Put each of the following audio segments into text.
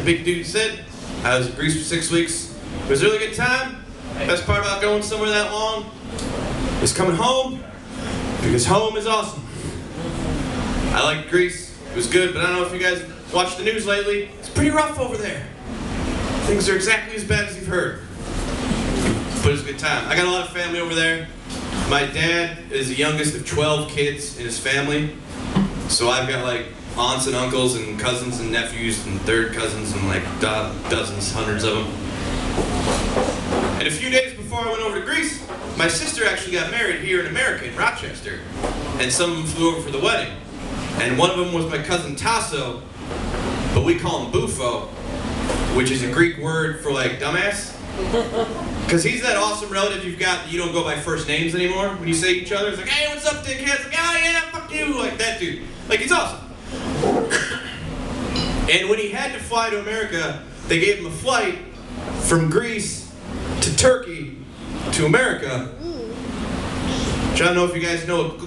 big dude said, I was in Greece for 6 weeks. It was a really good time. Best part about going somewhere that long is coming home, because home is awesome. I liked Greece. It was good, but I don't know if you guys watched the news lately. It's pretty rough over there. Things are exactly as bad as you've heard. But it was a good time. I got a lot of family over there. My dad is the youngest of 12 kids in his family. So I've got like aunts and uncles and cousins and nephews and third cousins and like dozens, hundreds of them. And a few days before I went over to Greece, my sister actually got married here in America, in Rochester. And some of them flew over for the wedding. And one of them was my cousin Tasso, but we call him Bufo, which is a Greek word for like dumbass. Because he's that awesome relative you've got that you don't go by first names anymore. When you say each other, it's like, hey, what's up, dickhead? It's like, oh yeah, fuck you, like that dude. Like, he's awesome. And when he had to fly to America, they gave him a flight from Greece to Turkey to America. Which I don't know if you guys know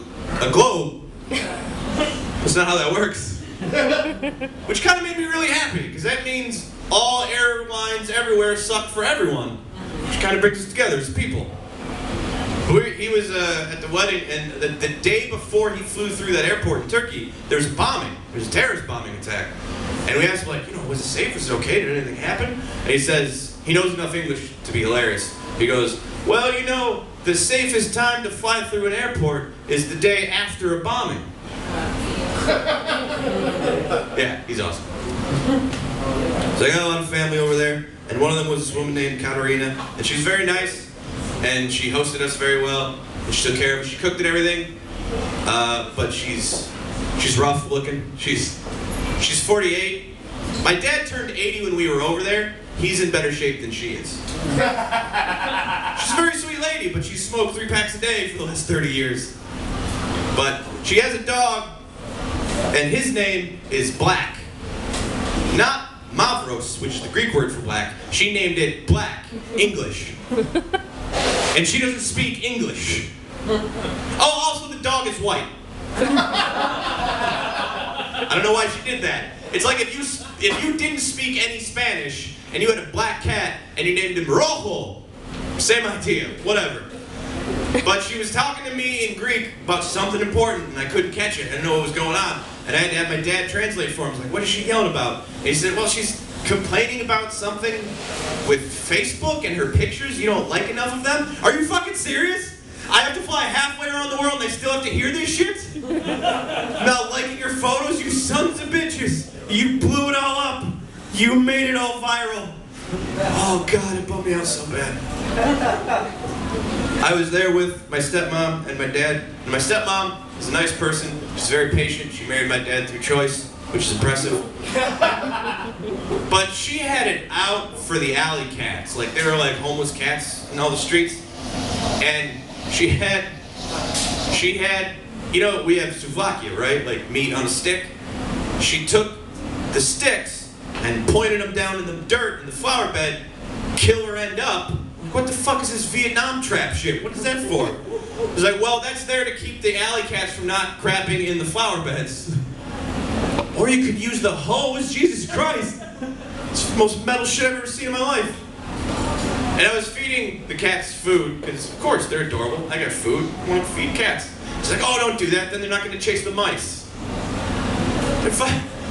a globe. That's not how that works. Which kind of made me really happy, because that means all airlines everywhere suck for everyone. Which kind of brings us together as people. He was at the wedding, and the day before he flew through that airport in Turkey, there was a bombing. There was a terrorist bombing attack. And we asked him, like, was it safe? Was it okay? Did anything happen? And he says, he knows enough English to be hilarious. He goes, well, the safest time to fly through an airport is the day after a bombing. Yeah, he's awesome. So I got a lot of family over there, and one of them was this woman named Katerina, and she's very nice, and she hosted us very well, and she took care of us. She cooked and everything, but she's rough looking. She's 48. My dad turned 80 when we were over there. He's in better shape than she is. She's a very sweet lady, but she smoked 3 packs a day for the last 30 years. But she has a dog, and his name is Black. Not Mavros, which is the Greek word for black. She named it Black, English. And she doesn't speak English. Oh, also the dog is white. I don't know why she did that. It's like if you didn't speak any Spanish and you had a black cat and you named him Rojo. Same idea, whatever. But she was talking to me in Greek about something important, and I couldn't catch it. I didn't know what was going on. And I had to have my dad translate for him. I was like, what is she yelling about? And he said, well, she's complaining about something with Facebook and her pictures. You don't like enough of them? Are you fucking serious? I have to fly halfway around the world and I still have to hear this shit? Not liking your photos, you sons of bitches. You blew it all up. You made it all viral. Oh God, it bummed me out so bad. I was there with my stepmom and my dad. And my stepmom is a nice person. She's very patient. She married my dad through choice, which is impressive. But she had it out for the alley cats. Like, they were like homeless cats in all the streets. And she had, we have souvlaki, right? Like meat on a stick. She took the sticks and pointed them down in the dirt in the flower bed, kill her end up. What the fuck is this Vietnam trap shit? What is that for? I was like, well, that's there to keep the alley cats from not crapping in the flower beds. Or you could use the hose, Jesus Christ. It's the most metal shit I've ever seen in my life. And I was feeding the cats food, because of course they're adorable. I got food, I want to feed cats. She's like, oh, don't do that, then they're not going to chase the mice.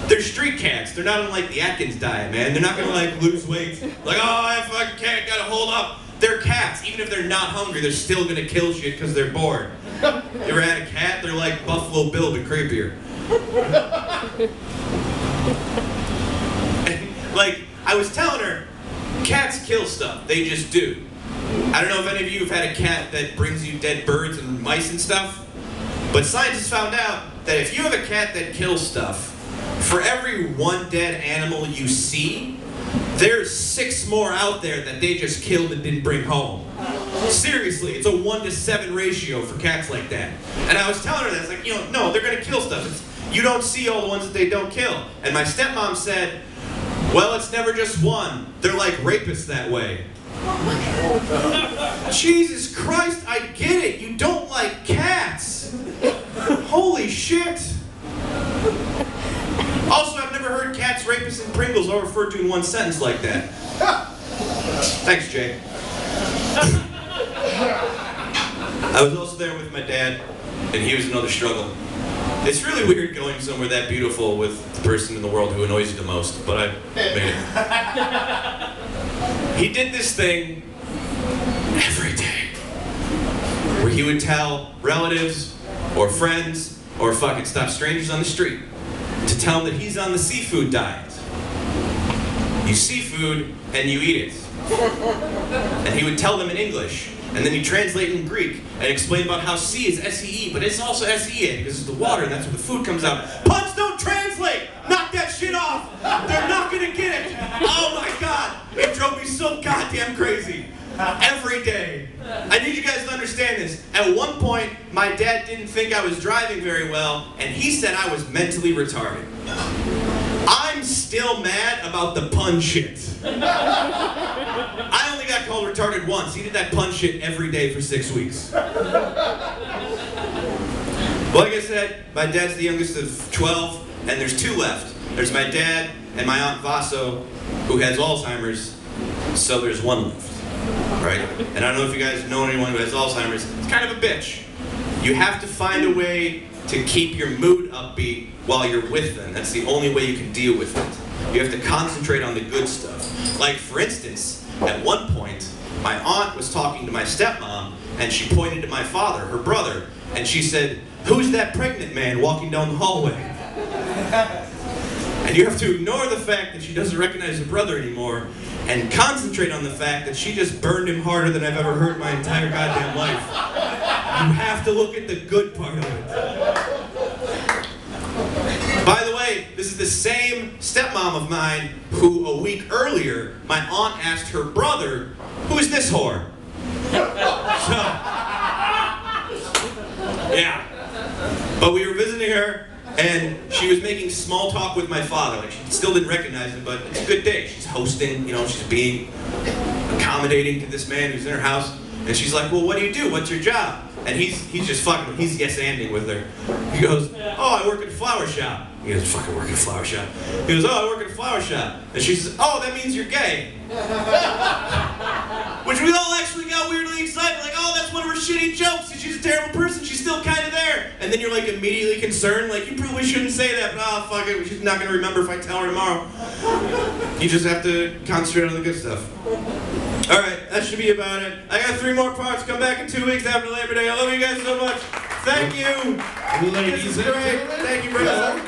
They're street cats. They're not on like the Atkins diet, man. They're not going to like lose weight. Like, oh, I fucking cat gotta hold up. They're cats. Even if they're not hungry, they're still going to kill shit because they're bored. You ever had a cat? They're like Buffalo Bill, but creepier. And, like, I was telling her, cats kill stuff. They just do. I don't know if any of you have had a cat that brings you dead birds and mice and stuff, but scientists found out that if you have a cat that kills stuff, for every one dead animal you see, there's 6 more out there that they just killed and didn't bring home. Seriously, it's a 1-to-7 ratio for cats like that. And I was telling her that, it's like, no, they're gonna kill stuff. You don't see all the ones that they don't kill. And my stepmom said, well, it's never just one. They're like rapists that way. Jesus Christ, I get it. You don't like cats. Holy shit. Also, I've never heard cats, rapists, and Pringles over referred to in one sentence like that. Thanks, Jay. I was also there with my dad, and he was another struggle. It's really weird going somewhere that beautiful with the person in the world who annoys you the most, but I made it. He did this thing every day, where he would tell relatives, or friends, or fucking stop strangers on the street, to tell them that he's on the seafood diet. You see food, and you eat it. And he would tell them in English, and then he'd translate in Greek, and explain about how sea is S-E-E, but it's also S-E-A, because it's the water, and that's where the food comes out. Puns don't translate! Knock that shit off! They're not gonna get it! Oh my god! It drove me so goddamn crazy. Every day. I need you guys to understand this. At one point, my dad didn't think I was driving very well, and he said I was mentally retarded. I'm still mad about the pun shit. I only got called retarded once. He did that pun shit every day for 6 weeks. Well, like I said, my dad's the youngest of 12, and there's 2 left. There's my dad and my Aunt Vaso, who has Alzheimer's, so there's 1 left. Right? And I don't know if you guys know anyone who has Alzheimer's. It's kind of a bitch. You have to find a way to keep your mood upbeat while you're with them. That's the only way you can deal with it. You have to concentrate on the good stuff. Like, for instance, at one point, my aunt was talking to my stepmom, and she pointed to my father, her brother, and she said, "Who's that pregnant man walking down the hallway?" And you have to ignore the fact that she doesn't recognize her brother anymore, and concentrate on the fact that she just burned him harder than I've ever heard in my entire goddamn life. You have to look at the good part of it. By the way, this is the same stepmom of mine who, a week earlier, my aunt asked her brother, "Who is this whore?" So, yeah. But we were visiting her, and she was making small talk with my father. Like, she still didn't recognize him, but it's a good day. She's hosting, you know, she's being accommodating to this man who's in her house. And she's like, "Well, what do you do? What's your job?" And he's just fucking, he's yes-anding with her. He goes, "Oh, I work at a flower shop." He goes, "Fucking work at a flower shop." He goes, "Oh, I work at a flower shop." And she says, "Oh, that means you're gay." Which we all actually got weirdly excited, like, "Oh, that's one of her shitty jokes. She's a terrible person. She's still kind of there." And then you're like immediately concerned, like, "You probably shouldn't say that, but oh, fuck it. She's not going to remember if I tell her tomorrow." You just have to concentrate on the good stuff. All right, that should be about it. I got 3 more parts. Come back in 2 weeks after Labor Day. I love you guys so much. Thank you. This is great. Thank you very much.